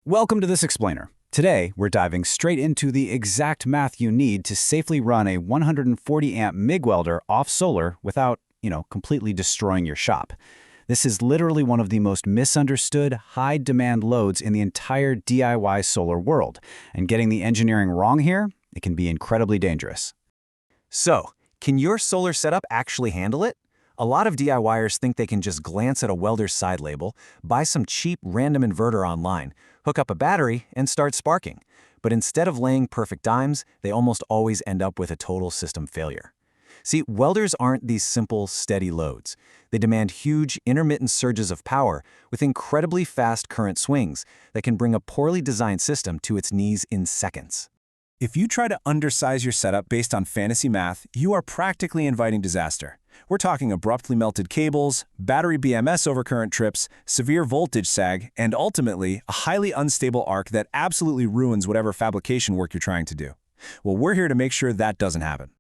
Welcome to this explainer. Today, we're diving straight into the exact math you need to safely run a 140 amp MIG welder off solar without, completely destroying your shop. This is literally one of the most misunderstood, high-demand loads in the entire DIY solar world, and getting the engineering wrong here, it can be incredibly dangerous. So, can your solar setup actually handle it? A lot of DIYers think they can just glance at a welder's side label, buy some cheap random inverter online, hook up a battery, and start sparking. But instead of laying perfect dimes, they almost always end up with a total system failure. See, welders aren't these simple, steady loads. They demand huge, intermittent surges of power with incredibly fast current swings that can bring a poorly designed system to its knees in seconds. If you try to undersize your setup based on fantasy math, you are practically inviting disaster. We're talking abruptly melted cables, battery BMS overcurrent trips, severe voltage sag, and ultimately, a highly unstable arc that absolutely ruins whatever fabrication work you're trying to do. Well, we're here to make sure that doesn't happen.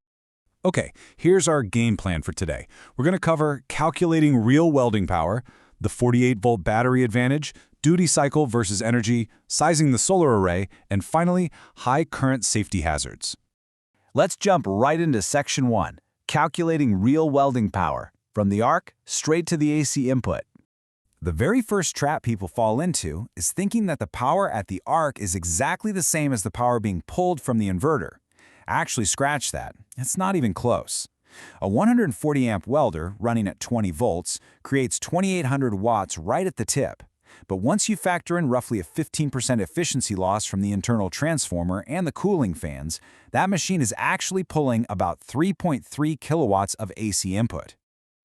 Okay, here's our game plan for today. We're going to cover calculating real welding power, the 48-volt battery advantage, duty cycle versus energy, sizing the solar array, and finally, high current safety hazards. Let's jump right into Section 1, calculating real welding power, from the arc straight to the AC input. The very first trap people fall into is thinking that the power at the arc is exactly the same as the power being pulled from the inverter. Actually, scratch that. It's not even close. A 140 amp welder running at 20 volts creates 2,800 watts right at the tip. But once you factor in roughly a 15% efficiency loss from the internal transformer and the cooling fans, that machine is actually pulling about 3.3 kilowatts of AC input.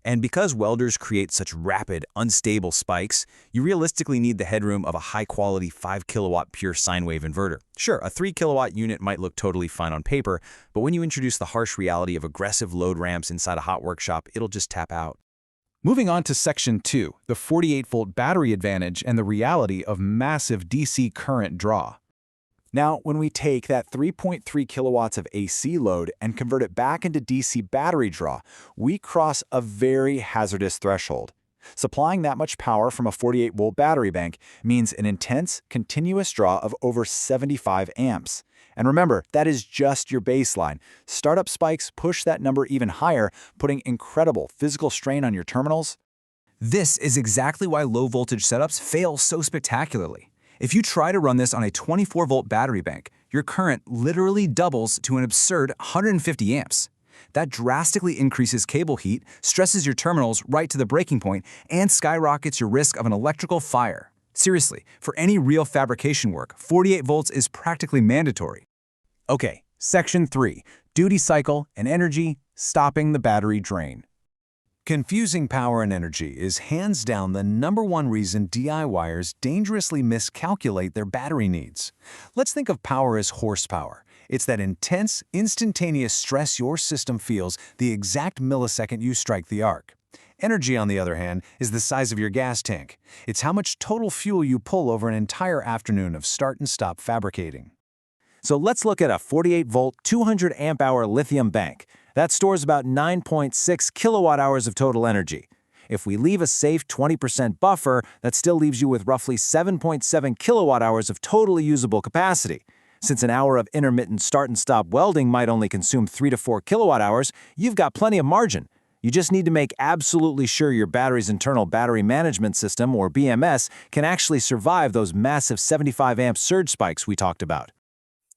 And because welders create such rapid, unstable spikes, you realistically need the headroom of a high-quality 5 kilowatt pure sine wave inverter. Sure, a 3 kilowatt unit might look totally fine on paper, but when you introduce the harsh reality of aggressive load ramps inside a hot workshop, it'll just tap out. Moving on to Section 2, the 48-volt battery advantage and the reality of massive DC current draw. Now, when we take that 3.3 kilowatts of AC load and convert it back into DC battery draw, we cross a very hazardous threshold. Supplying that much power from a 48-volt battery bank means an intense, continuous draw of over 75 amps. And remember, that is just your baseline. Startup spikes push that number even higher, putting incredible physical strain on your terminals. This is exactly why low-voltage setups fail so spectacularly. If you try to run this on a 24-volt battery bank, your current literally doubles to an absurd 150 amps. That drastically increases cable heat, stresses your terminals right to the breaking point, and skyrockets your risk of an electrical fire. Seriously, for any real fabrication work, 48 volts is practically mandatory. Okay, Section 3, duty cycle and energy, stopping the battery drain. Confusing power and energy is hands down the #1 reason DIYers dangerously miscalculate their battery needs. Let's think of power as horsepower. It's that intense, instantaneous stress your system feels the exact millisecond you strike the arc. Energy, on the other hand, is the size of your gas tank. It's how much total fuel you pull over an entire afternoon of start and stop fabricating. So let's look at a 48-volt, 200 amp-hour lithium bank. That stores about 9.6 kilowatt-hours of total energy. If we leave a safe 20% buffer, that still leaves you with roughly 7.7 kilowatt-hours of totally usable capacity. Since an hour of intermittent start and stop welding might only consume 3 to 4 kilowatt-hours, you've got plenty of margin. You just need to make absolutely sure your battery's internal battery management system, or BMS, can actually survive those massive 75 amp surge spikes we talked about.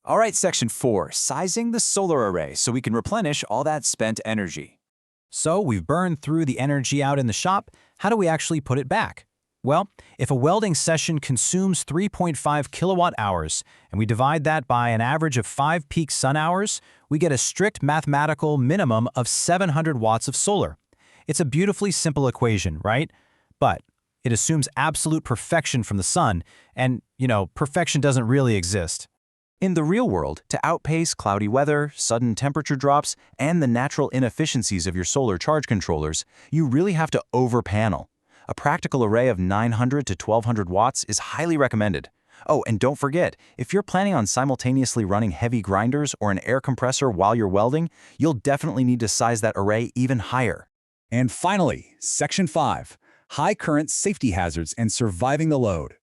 All right, Section 4, sizing the solar array so we can replenish all that spent energy. So we've burned through the energy out in the shop. How do we actually put it back? Well, if a welding session consumes 3.5 kilowatt hours and we divide that by an average of 5 peak sun hours, we get a strict mathematical minimum of 700 watts of solar. It's a beautifully simple equation, right? But it assumes absolute perfection from the sun, and, perfection doesn't really exist. In the real world, to outpace cloudy weather, sudden temperature drops, and the natural inefficiencies of your solar charge controllers, you really have to overpanel. A practical array of 900 to 1200 watts is highly recommended. Oh, and don't forget, if you're planning on simultaneously running heavy grinders or an air compressor while you're welding, you'll definitely need to size that array even higher. And finally, Section 5, high current safety hazards and surviving the load.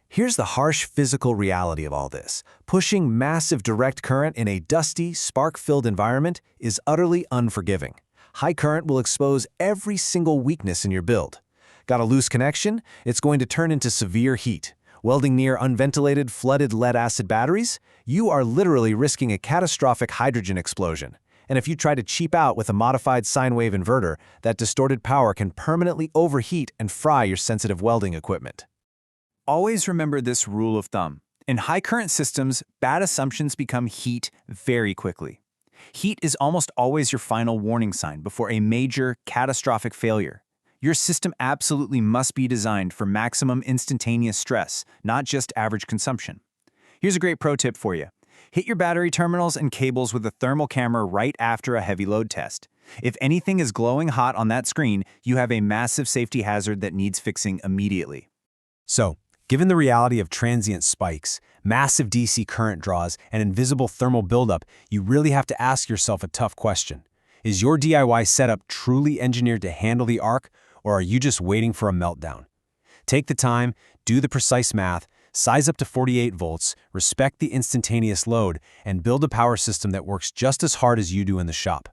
Here's the harsh physical reality of all this. Pushing massive direct current in a dusty, spark-filled environment is utterly unforgiving. High current will expose every single weakness in your build. Got a loose connection? It's going to turn into severe heat. Welding near unventilated, flooded lead-acid batteries? You are literally risking a catastrophic hydrogen explosion. And if you try to cheap out with a modified sine wave inverter, that distorted power can permanently overheat and fry your sensitive welding equipment. Always remember this rule of thumb. In high-current systems, bad assumptions become heat very quickly. Heat is almost always your final warning sign before a major, catastrophic failure. Your system absolutely must be designed for maximum instantaneous stress, not just average consumption. Here's a great pro tip for you. Hit your battery terminals and cables with a thermal camera right after a heavy load test. If anything is glowing hot on that screen, you have a massive safety hazard that needs fixing immediately. So, given the reality of transient spikes, massive DC current draws, and invisible thermal buildup, you really have to ask yourself a tough question. Is your DIY setup truly engineered to handle the arc, or are you just waiting for a meltdown? Take the time, do the precise math, size up to 48 volts, respect the instantaneous load, and build a power system that works just as hard as you do in the shop.